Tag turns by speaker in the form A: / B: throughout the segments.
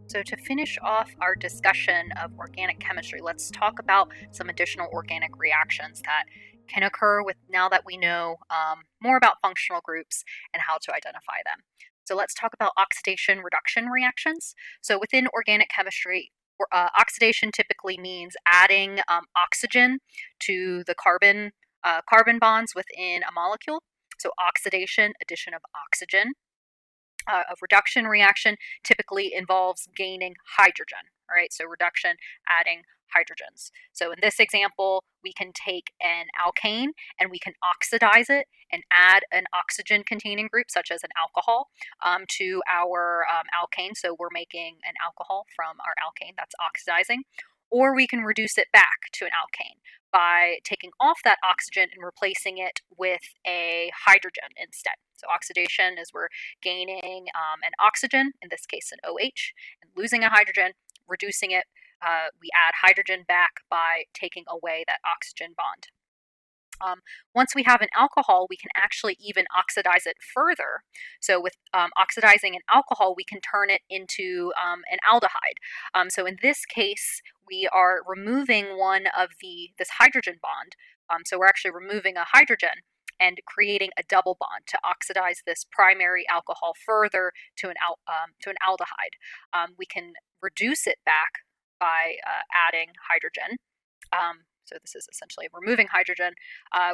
A: So, to finish off our discussion of organic chemistry, let's talk about some additional organic reactions that can occur with now that we know more about functional groups and how to identify them. So, let's talk about oxidation reduction reactions. So, within organic chemistry, oxidation typically means adding oxygen to the carbon bonds within a molecule. So, oxidation, addition of oxygen. A reduction reaction typically involves gaining hydrogen, all right? So reduction, adding hydrogens. So in this example, we can take an alkane and we can oxidize it and add an oxygen containing group, such as an alcohol, to our alkane. So we're making an alcohol from our alkane that's oxidizing. Or we can reduce it back to an alkane by taking off that oxygen and replacing it with a hydrogen instead. So oxidation is we're gaining an oxygen, in this case an OH, and losing a hydrogen, reducing it. We add hydrogen back by taking away that oxygen bond. Once we have an alcohol, we can actually even oxidize it further. So with oxidizing an alcohol, we can turn it into an aldehyde. So in this case, we are removing one of this hydrogen bond. So we're actually removing a hydrogen and creating a double bond to oxidize this primary alcohol further to an aldehyde. We can reduce it back by adding hydrogen. So this is essentially removing hydrogen.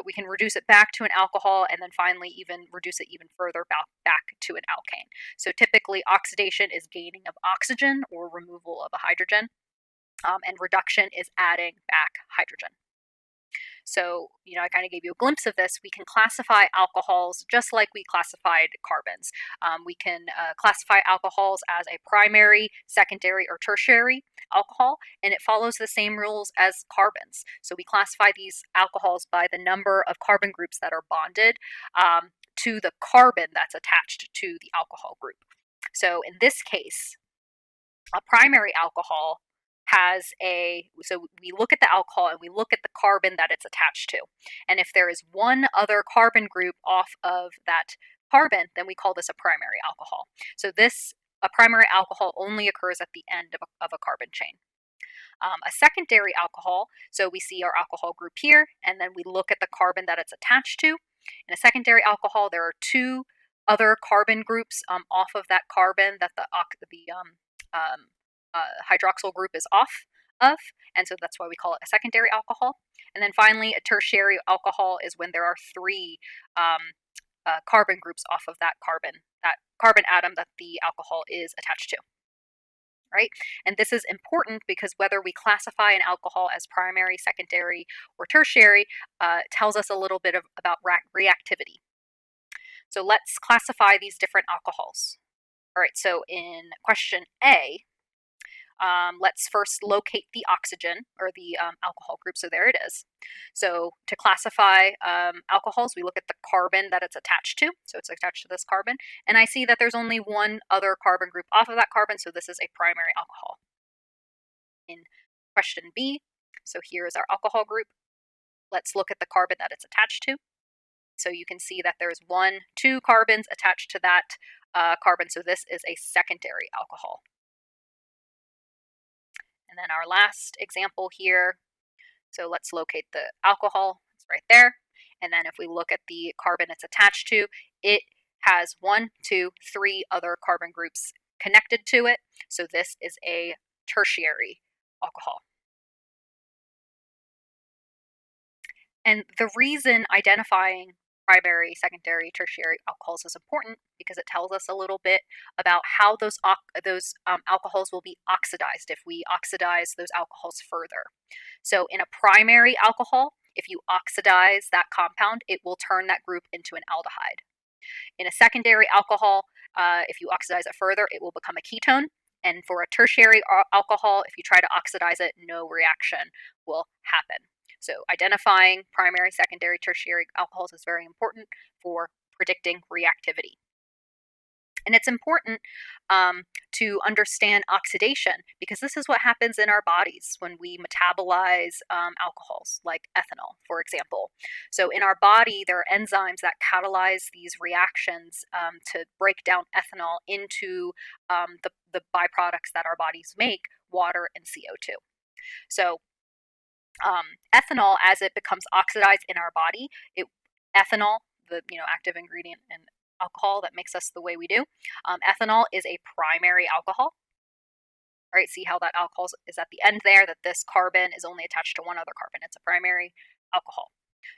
A: We can reduce it back to an alcohol and then finally even reduce it even further back to an alkane. So typically oxidation is gaining of oxygen or removal of a hydrogen, and reduction is adding back hydrogen. So, I kind of gave you a glimpse of this. We can classify alcohols just like we classified carbons. We can classify alcohols as a primary, secondary, or tertiary alcohol, and it follows the same rules as carbons. So we classify these alcohols by the number of carbon groups that are bonded to the carbon that's attached to the alcohol group. So in this case, a primary alcohol so we look at the alcohol and we look at the carbon that it's attached to. And if there is one other carbon group off of that carbon, then we call this a primary alcohol. So a primary alcohol only occurs at the end of a carbon chain. A secondary alcohol, so we see our alcohol group here, and then we look at the carbon that it's attached to. In a secondary alcohol, there are two other carbon groups off of that carbon that the hydroxyl group is off of, and so that's why we call it a secondary alcohol. And then finally, a tertiary alcohol is when there are three carbon groups off of that carbon atom that the alcohol is attached to. Right? And this is important because whether we classify an alcohol as primary, secondary, or tertiary tells us a little bit about reactivity. So let's classify these different alcohols. All right, so in question A, let's first locate the oxygen or the alcohol group. So there it is. So to classify alcohols, we look at the carbon that it's attached to. So it's attached to this carbon. And I see that there's only one other carbon group off of that carbon. So this is a primary alcohol. In question B, so here is our alcohol group. Let's look at the carbon that it's attached to. So you can see that there's two carbons attached to that carbon. So this is a secondary alcohol. And then our last example here, so let's locate the alcohol, it's right there. And then if we look at the carbon it's attached to, it has 1, 2, 3 other carbon groups connected to it. So this is a tertiary alcohol. And the reason identifying primary, secondary, tertiary alcohols is important because it tells us a little bit about how those alcohols will be oxidized if we oxidize those alcohols further. So in a primary alcohol, if you oxidize that compound, it will turn that group into an aldehyde. In a secondary alcohol, if you oxidize it further, it will become a ketone. And for a tertiary alcohol, if you try to oxidize it, no reaction will happen. So identifying primary, secondary, tertiary alcohols is very important for predicting reactivity. And it's important to understand oxidation because this is what happens in our bodies when we metabolize alcohols, like ethanol, for example. So, in our body, there are enzymes that catalyze these reactions to break down ethanol into the byproducts that our bodies make, water and CO2. So, ethanol, as it becomes oxidized in our body, it ethanol, the active ingredient in alcohol that makes us the way we do. Ethanol is a primary alcohol. All right, see how that alcohol is at the end there, that this carbon is only attached to one other carbon. It's a primary alcohol.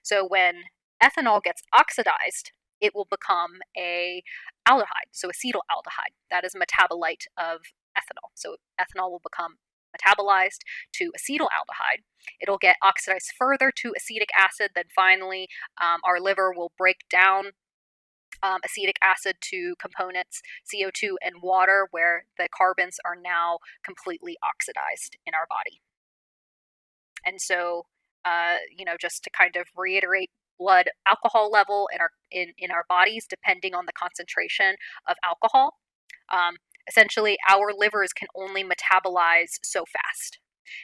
A: So when ethanol gets oxidized, it will become a aldehyde, so acetaldehyde. That is a metabolite of ethanol. So ethanol will become metabolized to acetaldehyde. It'll get oxidized further to acetic acid. Then finally, our liver will break down acetic acid to components CO2 and water, where the carbons are now completely oxidized in our body. And so, just to kind of reiterate, blood alcohol level in our bodies, depending on the concentration of alcohol. Essentially, our livers can only metabolize so fast.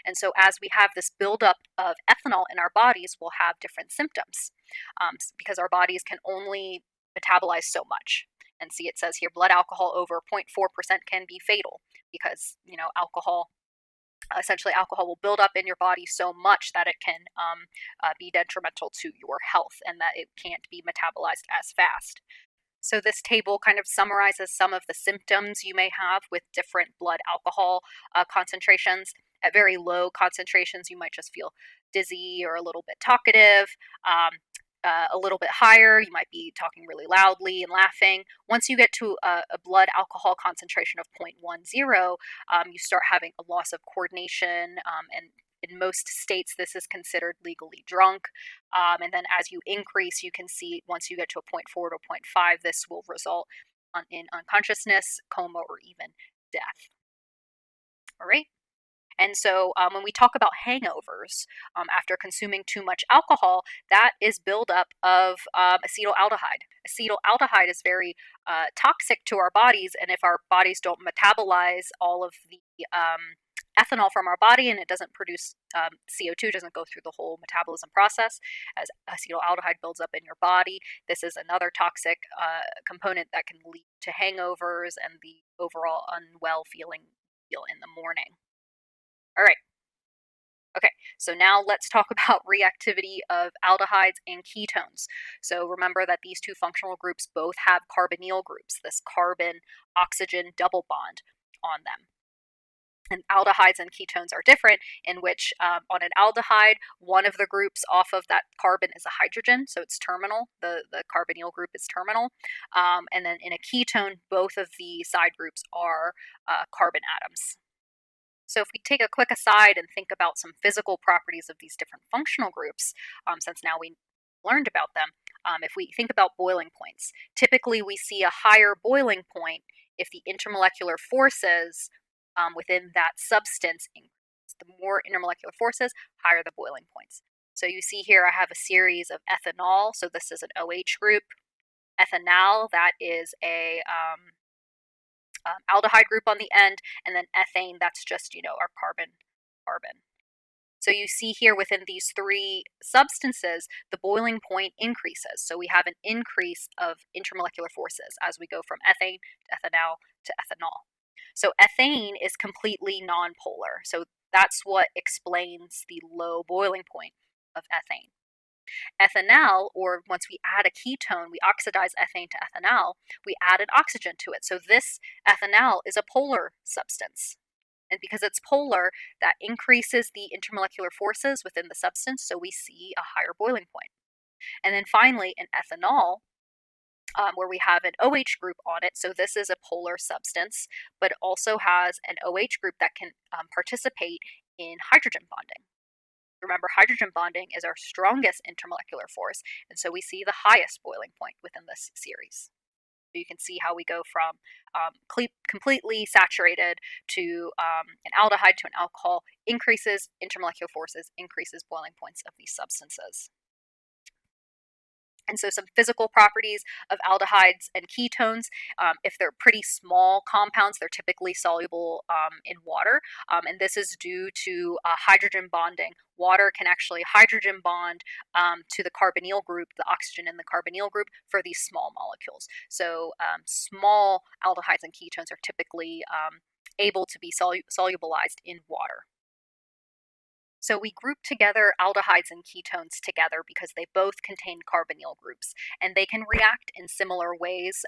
A: And so, as we have this buildup of ethanol in our bodies, we'll have different symptoms because our bodies can only metabolize so much. And see, it says here blood alcohol over 0.4% can be fatal because, essentially alcohol will build up in your body so much that it can be detrimental to your health and that it can't be metabolized as fast. So this table kind of summarizes some of the symptoms you may have with different blood alcohol concentrations. At very low concentrations, you might just feel dizzy or a little bit talkative. A little bit higher, you might be talking really loudly and laughing. Once you get to a blood alcohol concentration of 0.10, you start having a loss of coordination, and in most states, this is considered legally drunk. And then as you increase, you can see once you get to a 0.4 to 0.5, this will result in unconsciousness, coma, or even death. All right. And so when we talk about hangovers after consuming too much alcohol, that is buildup of acetaldehyde. Acetaldehyde is very toxic to our bodies, and if our bodies don't metabolize all of the ethanol from our body and it doesn't produce CO2, doesn't go through the whole metabolism process as acetaldehyde builds up in your body, this is another toxic component that can lead to hangovers and the overall unwell feeling in the morning. All right. Okay, so now let's talk about reactivity of aldehydes and ketones. So remember that these two functional groups both have carbonyl groups, this carbon-oxygen double bond on them. And aldehydes and ketones are different in which on an aldehyde, one of the groups off of that carbon is a hydrogen, so it's terminal. The carbonyl group is terminal. And then in a ketone, both of the side groups are carbon atoms. So if we take a quick aside and think about some physical properties of these different functional groups, since now we learned about them, if we think about boiling points, typically we see a higher boiling point if the intermolecular forces within that substance increase. The more intermolecular forces, higher the boiling points. So you see here I have a series of ethanol, so this is an OH group. Ethanal, that is a aldehyde group on the end, and then ethane, that's just, our carbon. So you see here within these three substances, the boiling point increases. So we have an increase of intermolecular forces as we go from ethane to ethanal to ethanol. So ethane is completely nonpolar. So that's what explains the low boiling point of ethane. Ethanal, or once we add a ketone, we oxidize ethane to ethanal, we added oxygen to it. So this ethanal is a polar substance. And because it's polar, that increases the intermolecular forces within the substance, so we see a higher boiling point. And then finally, in ethanol, where we have an OH group on it, so this is a polar substance, but it also has an OH group that can participate in hydrogen bonding. Remember, hydrogen bonding is our strongest intermolecular force, and so we see the highest boiling point within this series. So you can see how we go from completely saturated to an aldehyde to an alcohol, increases intermolecular forces, increases boiling points of these substances. And so some physical properties of aldehydes and ketones, if they're pretty small compounds, they're typically soluble in water. And this is due to hydrogen bonding. Water can actually hydrogen bond to the carbonyl group, the oxygen in the carbonyl group, for these small molecules. So small aldehydes and ketones are typically able to be solubilized in water. So we group together aldehydes and ketones together because they both contain carbonyl groups, and they can react in similar ways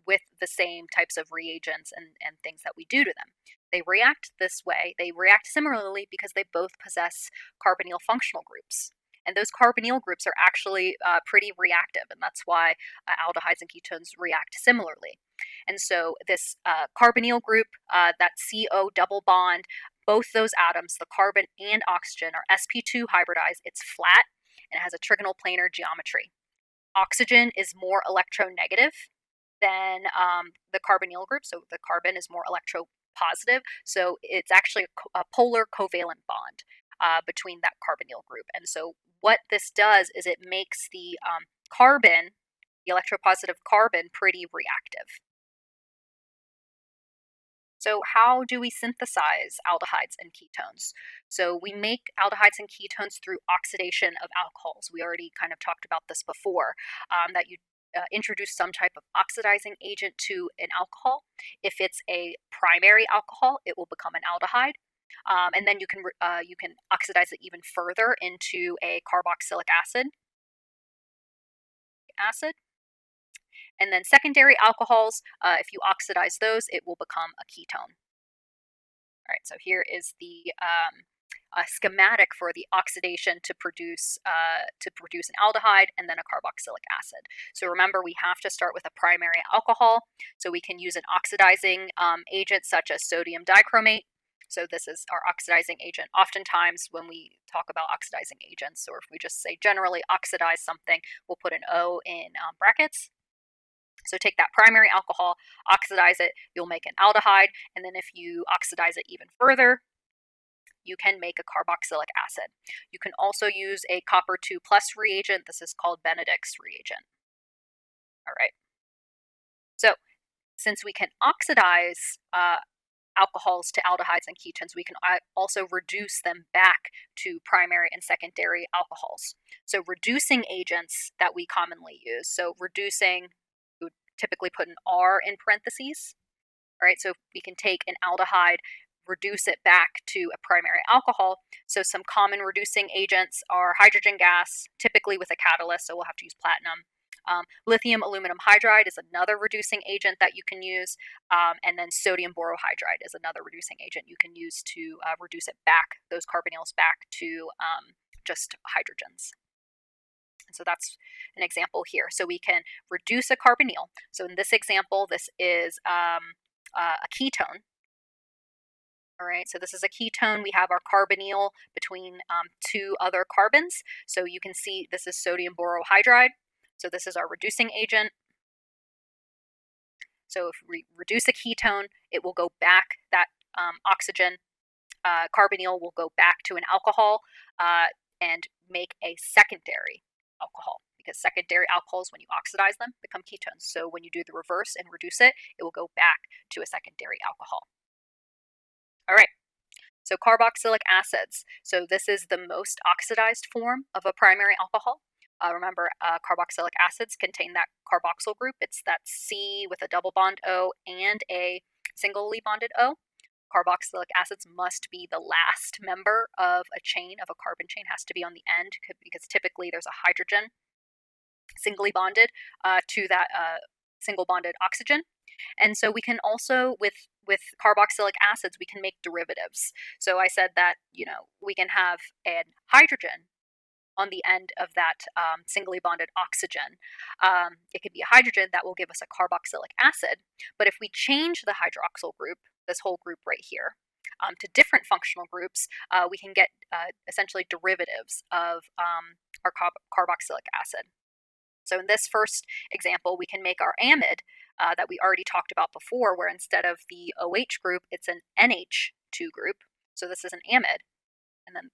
A: with the same types of reagents and things that we do to them. They react this way, they react similarly because they both possess carbonyl functional groups. And those carbonyl groups are actually pretty reactive, and that's why aldehydes and ketones react similarly. And so this carbonyl group, that CO double bond, both those atoms, the carbon and oxygen, are sp2 hybridized. It's flat and it has a trigonal planar geometry. Oxygen is more electronegative than the carbonyl group, so the carbon is more electropositive. So it's actually a polar covalent bond between that carbonyl group. And so what this does is it makes the carbon, the electropositive carbon, pretty reactive. So how do we synthesize aldehydes and ketones? So we make aldehydes and ketones through oxidation of alcohols. We already kind of talked about this before, that you introduce some type of oxidizing agent to an alcohol. If it's a primary alcohol, it will become an aldehyde. And then you can oxidize it even further into a carboxylic acid. And then secondary alcohols, if you oxidize those, it will become a ketone. All right, so here is the schematic for the oxidation to produce an aldehyde and then a carboxylic acid. So remember, we have to start with a primary alcohol. So we can use an oxidizing agent such as sodium dichromate. So this is our oxidizing agent. Oftentimes when we talk about oxidizing agents, or if we just say generally oxidize something, we'll put an O in brackets. So take that primary alcohol, oxidize it, you'll make an aldehyde, and then if you oxidize it even further, you can make a carboxylic acid. You can also use a copper 2+ reagent. This is called Benedict's reagent. All right. So since we can oxidize alcohols to aldehydes and ketones, we can also reduce them back to primary and secondary alcohols. So reducing agents that we commonly use. So reducing, we would typically put an R in parentheses. All right, so we can take an aldehyde, reduce it back to a primary alcohol. So some common reducing agents are hydrogen gas, typically with a catalyst, so we'll have to use platinum. Lithium aluminum hydride is another reducing agent that you can use, and then sodium borohydride is another reducing agent you can use to reduce it back, those carbonyls back to just hydrogens. And so that's an example here. So we can reduce a carbonyl. So in this example, this is a ketone. All right, so this is a ketone. We have our carbonyl between two other carbons. So you can see this is sodium borohydride. So this is our reducing agent. So if we reduce a ketone, it will go back, that oxygen carbonyl will go back to an alcohol and make a secondary alcohol, because secondary alcohols, when you oxidize them, become ketones. So when you do the reverse and reduce it, it will go back to a secondary alcohol. All right, so carboxylic acids. So this is the most oxidized form of a primary alcohol. Remember, carboxylic acids contain that carboxyl group. It's that C with a double bond O and a singly bonded O. Carboxylic acids must be the last member of a chain, of a carbon chain, has to be on the end, because typically there's a hydrogen singly bonded to that single bonded oxygen. And so we can also, with carboxylic acids, we can make derivatives. So I said that, we can have a hydrogen on the end of that singly bonded oxygen. It could be a hydrogen that will give us a carboxylic acid. But if we change the hydroxyl group, this whole group right here, to different functional groups, we can get essentially derivatives of our carboxylic acid. So in this first example, we can make our amide that we already talked about before, where instead of the OH group, it's an NH2 group. So this is an amide. And then,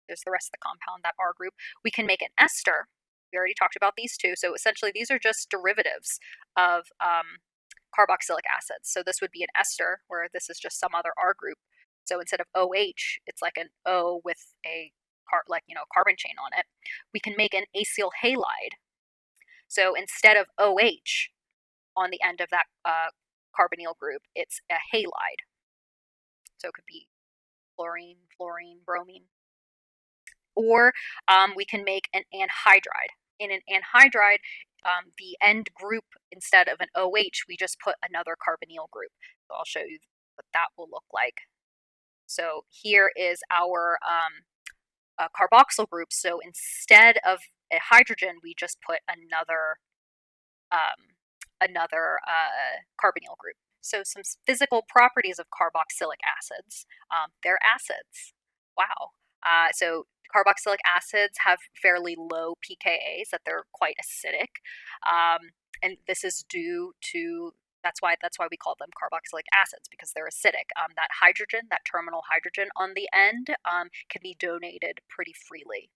A: there's the rest of the compound, that R group. We can make an ester. We already talked about these two. So essentially, these are just derivatives of carboxylic acids. So this would be an ester, where this is just some other R group. So instead of OH, it's like an O with a carbon chain on it. We can make an acyl halide. So instead of OH on the end of that carbonyl group, it's a halide. So it could be fluorine, bromine. Or we can make an anhydride. In an anhydride, the end group, instead of an OH, we just put another carbonyl group. So I'll show you what that will look like. So here is our carboxyl group. So instead of a hydrogen, we just put another carbonyl group. So some physical properties of carboxylic acids. They're acids. Wow. So carboxylic acids have fairly low pKa's, that they're quite acidic. And this is due to, that's why we call them carboxylic acids, because they're acidic. That hydrogen, that terminal hydrogen on the end, can be donated pretty freely.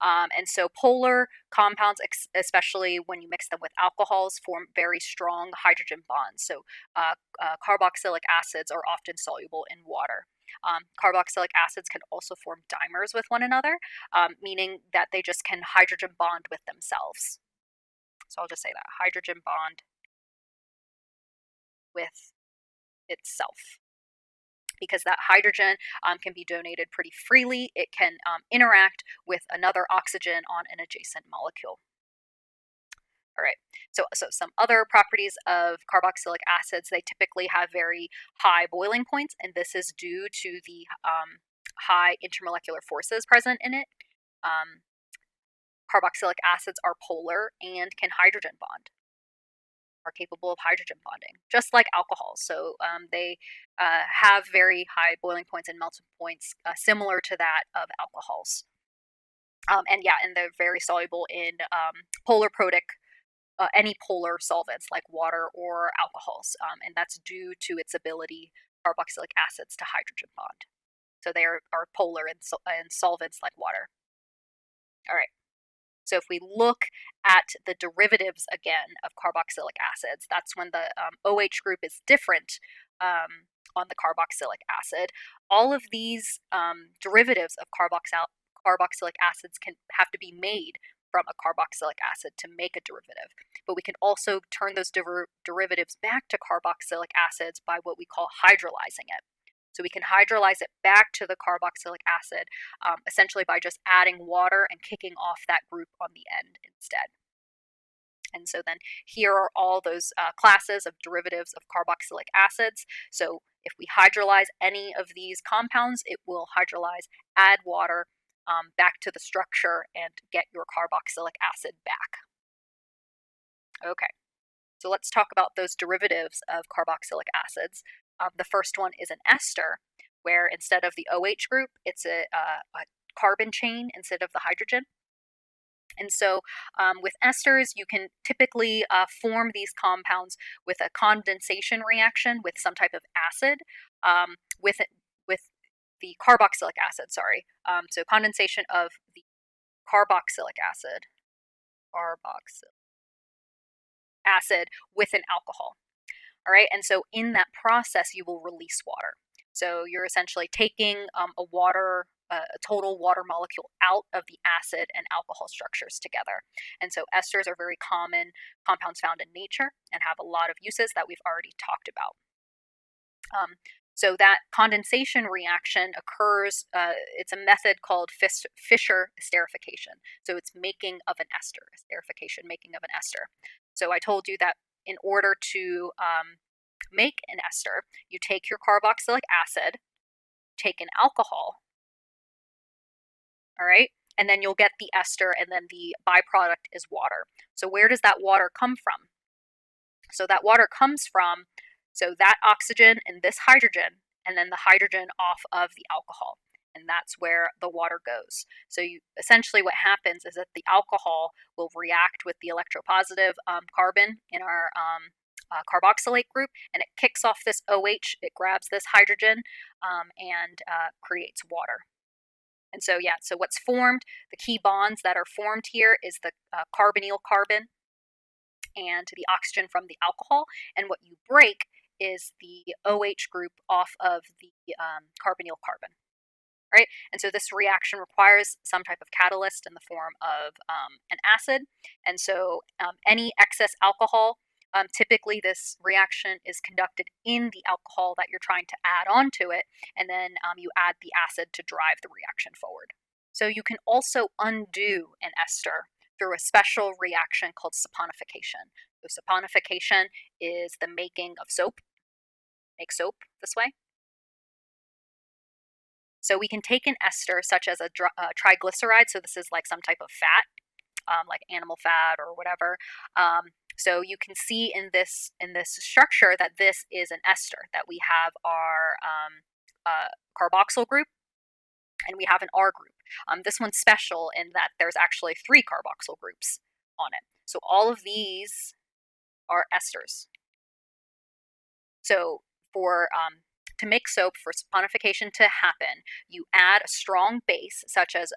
A: And so polar compounds, especially when you mix them with alcohols, form very strong hydrogen bonds. So carboxylic acids are often soluble in water. Carboxylic acids can also form dimers with one another, meaning that they just can hydrogen bond with themselves. So I'll just say that, hydrogen bond with itself. Because that hydrogen can be donated pretty freely. It can interact with another oxygen on an adjacent molecule. All right, so some other properties of carboxylic acids, they typically have very high boiling points, and this is due to the high intermolecular forces present in it. Carboxylic acids are polar and can hydrogen bond, are capable of hydrogen bonding, just like alcohols. So they have very high boiling points and melting points, similar to that of alcohols. And they're very soluble in polar protic, any polar solvents like water or alcohols, and that's due to its ability, carboxylic acids, to hydrogen bond. So they are polar in solvents like water. All right. So if we look at the derivatives again of carboxylic acids, that's when the OH group is different on the carboxylic acid. All of these derivatives of carboxylic acids can have to be made from a carboxylic acid to make a derivative. But we can also turn those derivatives back to carboxylic acids by what we call hydrolyzing it. So we can hydrolyze it back to the carboxylic acid, essentially by just adding water and kicking off that group on the end instead. And so then here are all those classes of derivatives of carboxylic acids. So if we hydrolyze any of these compounds, it will hydrolyze, add water back to the structure, and get your carboxylic acid back. Okay, so let's talk about those derivatives of carboxylic acids. The first one is an ester, where instead of the OH group, it's a carbon chain instead of the hydrogen. And so with esters, you can typically form these compounds with a condensation reaction with some type of acid, with the carboxylic acid, sorry. So condensation of the carboxylic acid with an alcohol. All right, and so in that process, you will release water. So you're essentially taking a total water molecule out of the acid and alcohol structures together. And so esters are very common compounds found in nature and have a lot of uses that we've already talked about. So that condensation reaction occurs, it's a method called Fischer esterification. So it's making of an ester, esterification, making of an ester. So I told you that in order to make an ester, you take your carboxylic acid, take an alcohol, all right, and then you'll get the ester, and then the byproduct is water. So where does that water come from? So that water comes from, so that oxygen and this hydrogen, and then the hydrogen off of the alcohol. And that's where the water goes. So essentially what happens is that the alcohol will react with the electropositive carbon in our carboxylate group, and it kicks off this OH, it grabs this hydrogen, and creates water. And so, yeah, so what's formed, the key bonds that are formed here is the carbonyl carbon and the oxygen from the alcohol. And what you break is the OH group off of the carbonyl carbon, right? And so this reaction requires some type of catalyst in the form of an acid. And so any excess alcohol, typically this reaction is conducted in the alcohol that you're trying to add onto it, and then you add the acid to drive the reaction forward. So you can also undo an ester through a special reaction called saponification. So saponification is the making of soap. Make soap this way. So we can take an ester such as a triglyceride. So this is like some type of fat, like animal fat or whatever. So you can see in this structure that this is an ester, that we have our carboxyl group and we have an R group. This one's special in that there's actually 3 carboxyl groups on it. So all of these are esters. So for to make soap, for saponification to happen, you add a strong base such as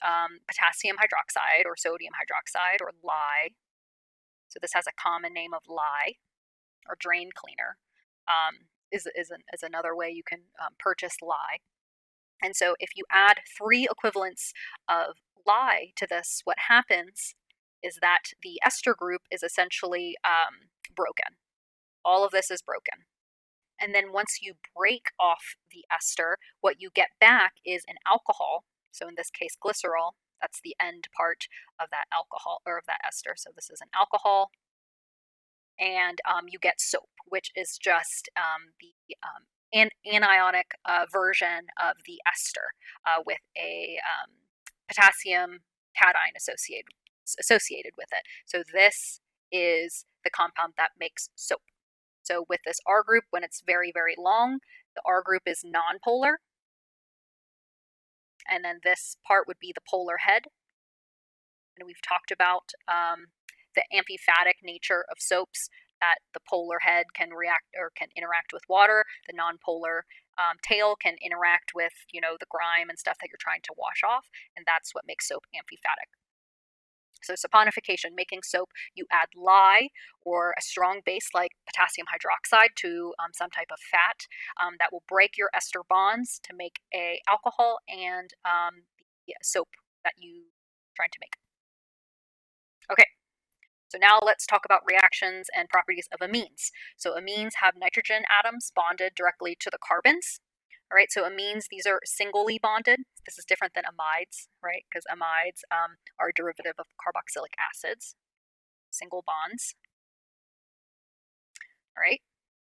A: potassium hydroxide or sodium hydroxide or lye. So this has a common name of lye or drain cleaner. Is another way you can purchase lye. And so if you add 3 equivalents of lye to this, what happens is that the ester group is essentially broken. All of this is broken. And then once you break off the ester, what you get back is an alcohol. So in this case, glycerol. That's the end part of that alcohol or of that ester. So this is an alcohol. And you get soap, which is just the anionic version of the ester with a potassium cation associated with it. So this is the compound that makes soap. So with this R group, when it's very, very long, the R group is nonpolar. And then this part would be the polar head. And we've talked about the amphipathic nature of soaps, that the polar head can react or can interact with water. The nonpolar tail can interact with, the grime and stuff that you're trying to wash off. And that's what makes soap amphipathic. So saponification, making soap, you add lye or a strong base like potassium hydroxide to some type of fat that will break your ester bonds to make a alcohol and the soap that you're trying to make. Okay, so now let's talk about reactions and properties of amines. So amines have nitrogen atoms bonded directly to the carbons. All right, so amines, these are singly bonded. This is different than amides, right? Because amides are a derivative of carboxylic acids, single bonds. All right,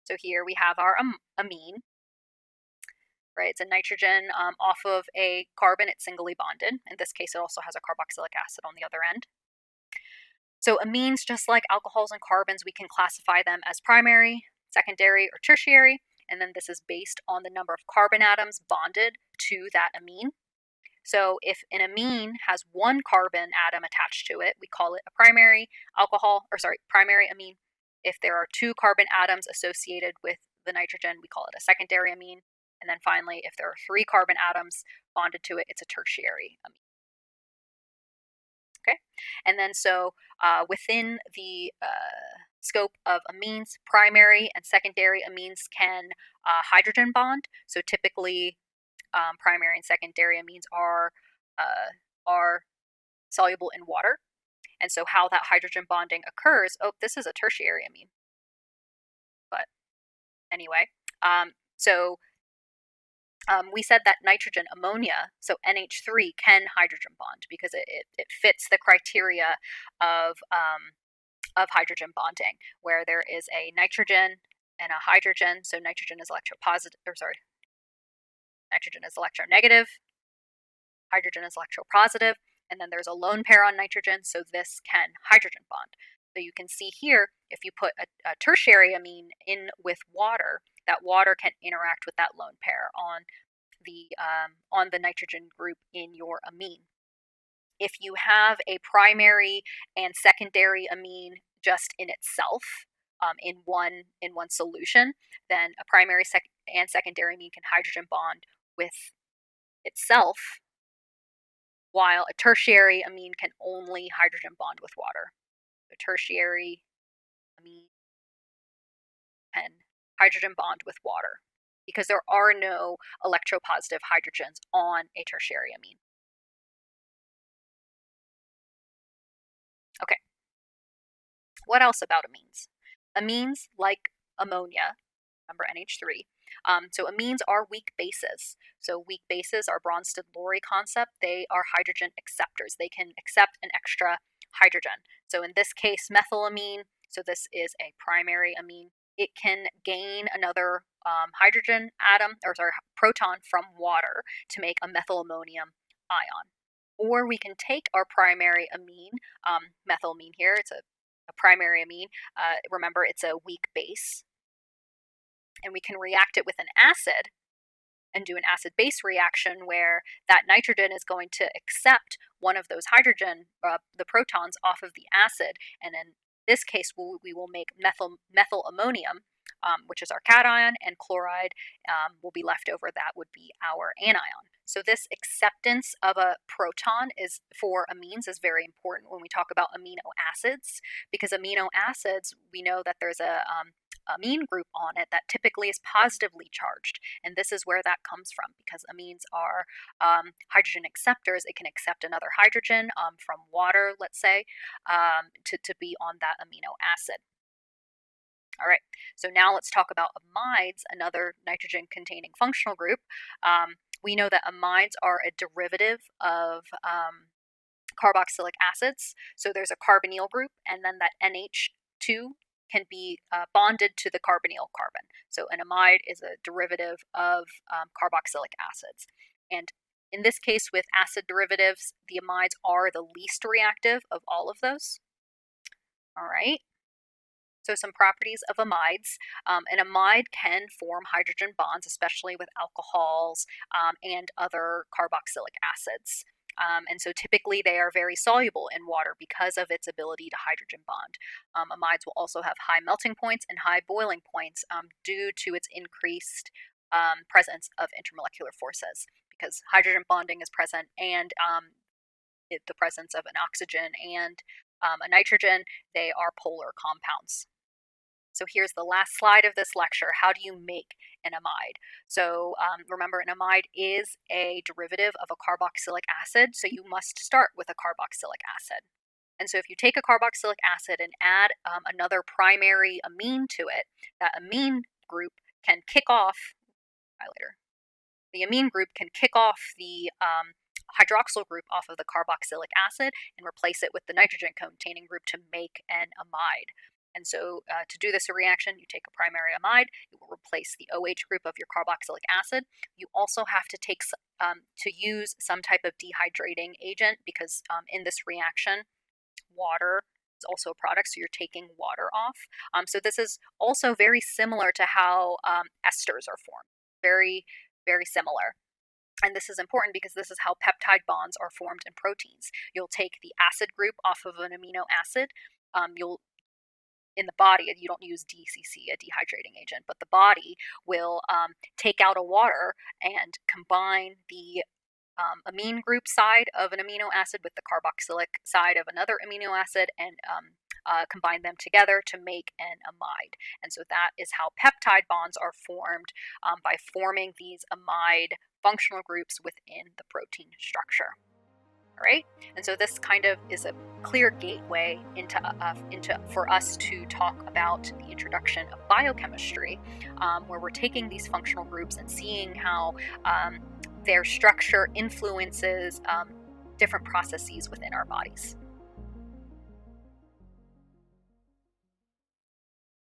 A: so here we have our amine, right? It's a nitrogen off of a carbon. It's singly bonded. In this case, it also has a carboxylic acid on the other end. So amines, just like alcohols and carbons, we can classify them as primary, secondary, or tertiary. And then this is based on the number of carbon atoms bonded to that amine. So if an amine has 1 carbon atom attached to it, we call it a primary primary amine. If there are 2 carbon atoms associated with the nitrogen, we call it a secondary amine. And then finally, if there are 3 carbon atoms bonded to it, it's a tertiary amine. Okay, and then so within the scope of amines, primary and secondary amines can hydrogen bond. So typically, primary and secondary amines are soluble in water. And so how that hydrogen bonding occurs, this is a tertiary amine. But anyway, we said that nitrogen, ammonia, so NH3 can hydrogen bond because it fits the criteria of hydrogen bonding, where there is a nitrogen and a hydrogen. So nitrogen is nitrogen is electronegative, hydrogen is electropositive, and then there's a lone pair on nitrogen, so this can hydrogen bond. So you can see here, if you put a tertiary amine in with water, that water can interact with that lone pair on the nitrogen group in your amine. If you have a primary and secondary amine just in itself, in one solution, then a primary and secondary amine can hydrogen bond with itself while a tertiary amine can only hydrogen bond with water. A tertiary amine can hydrogen bond with water because there are no electropositive hydrogens on a tertiary amine. Okay, what else about amines? Amines, like ammonia, remember NH3. So amines are weak bases. So weak bases are Bronsted-Lowry concept. They are hydrogen acceptors. They can accept an extra hydrogen. So in this case, methylamine, so this is a primary amine. It can gain another hydrogen atom, or sorry, proton from water to make a methylammonium ion. Or we can take our primary amine, methylamine here, it's a primary amine. Remember, it's a weak base, and we can react it with an acid and do an acid-base reaction where that nitrogen is going to accept one of those hydrogen, the protons off of the acid, and in this case we will make methylammonium, which is our cation, and chloride will be left over. That would be our anion. So this acceptance of a proton is for amines is very important when we talk about amino acids, because amino acids, we know that there's a amine group on it that typically is positively charged, and this is where that comes from, because amines are hydrogen acceptors. It can accept another hydrogen from water, let's say, to be on that amino acid. All right, so now let's talk about amides, another nitrogen-containing functional group. We know that amides are a derivative of carboxylic acids. So there's a carbonyl group, and then that NH2 can be bonded to the carbonyl carbon. So an amide is a derivative of carboxylic acids. And in this case, with acid derivatives, the amides are the least reactive of all of those. All right. So some properties of amides. An amide can form hydrogen bonds, especially with alcohols and other carboxylic acids. And so typically they are very soluble in water because of its ability to hydrogen bond. Amides will also have high melting points and high boiling points due to its increased presence of intermolecular forces, because hydrogen bonding is present, and the presence of an oxygen and a nitrogen, they are polar compounds. So here's the last slide of this lecture. How do you make an amide? So remember, an amide is a derivative of a carboxylic acid, so you must start with a carboxylic acid. And so if you take a carboxylic acid and add another primary amine to it, that amine group can kick off, the amine group can kick off the hydroxyl group off of the carboxylic acid and replace it with the nitrogen-containing group to make an amide. And so to do this reaction, you take a primary amide, you will replace the OH group of your carboxylic acid. You also have to take to use some type of dehydrating agent, because in this reaction, water is also a product, so you're taking water off. So this is also very similar to how esters are formed. Very, very similar. And this is important because this is how peptide bonds are formed in proteins. You'll take the acid group off of an amino acid. In the body, you don't use DCC, a dehydrating agent, but the body will take out a water and combine the amine group side of an amino acid with the carboxylic side of another amino acid, and combine them together to make an amide. And so that is how peptide bonds are formed, by forming these amide functional groups within the protein structure. Right? And so this kind of is a clear gateway into for us to talk about the introduction of biochemistry, where we're taking these functional groups and seeing how their structure influences different processes within our bodies.